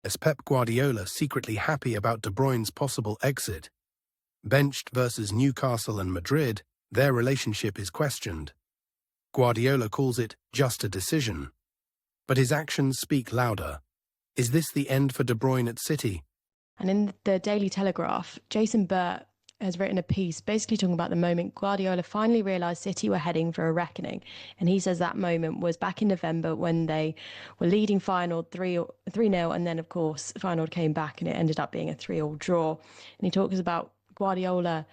Is Pep Guardiola secretly happy about De Bruyne's possible exit? Benched versus Newcastle and Madrid, their relationship is questioned. Guardiola calls it just a decision. But his actions speak louder. Is this the end for De Bruyne at City? And in the Daily Telegraph, Jason Burt has written a piece basically talking about the moment Guardiola finally realised City were heading for a reckoning. And he says that moment was back in November when they were leading Feyenoord 3-0, and then, of course, Feyenoord came back and it ended up being a 3-3 draw. And he talks about Guardiola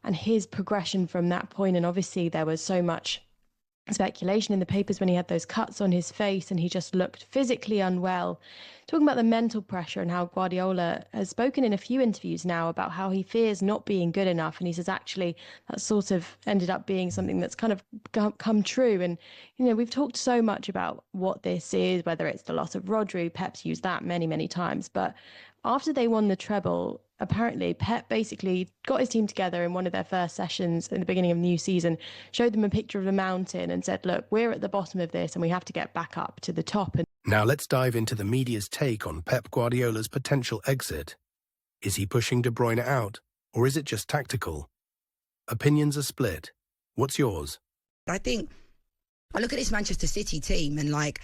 and his progression from that point. And obviously there was so much speculation in the papers when he had those cuts on his face and he just looked physically unwell. Talking about the mental pressure and how Guardiola has spoken in a few interviews now about how he fears not being good enough. And he says actually that sort of ended up being something that's kind of come true. And, you know, we've talked so much about what this is, whether it's the loss of Rodri. Pep's used that many, many times. But after they won the treble, apparently Pep basically got his team together in one of their first sessions in the beginning of the new season, showed them a picture of a mountain and said, look, we're at the bottom of this and we have to get back up to the top. And now let's dive into the media's take on Pep Guardiola's potential exit. Is he pushing De Bruyne out, or is it just tactical? Opinions are split. What's yours? I think I look at this Manchester City team and, like,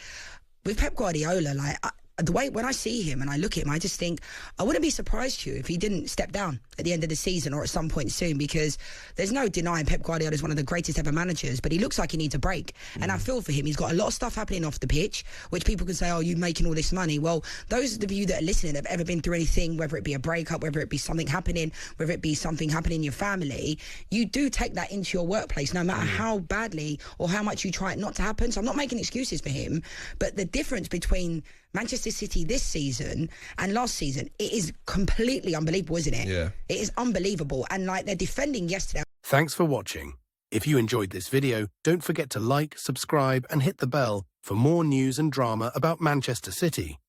with Pep Guardiola, like, the way when I see him and I look at him, I just think I wouldn't be surprised, Hugh, if he didn't step down at the end of the season or at some point soon, because there's no denying Pep Guardiola is one of the greatest ever managers, but he looks like he needs a break. And I feel for him. He's got a lot of stuff happening off the pitch, which people can say, oh, you're making all this money. Well, those of you that are listening that have ever been through anything, whether it be a breakup, whether it be something happening, whether it be something happening in your family, you do take that into your workplace, no matter how badly or how much you try it not to happen. So I'm not making excuses for him, but the difference between Manchester City this season and last season, it is completely unbelievable, isn't it? Yeah. It is unbelievable. And, like, they're defending yesterday. Thanks for watching. If you enjoyed this video, don't forget to like, subscribe and hit the bell for more news and drama about Manchester City.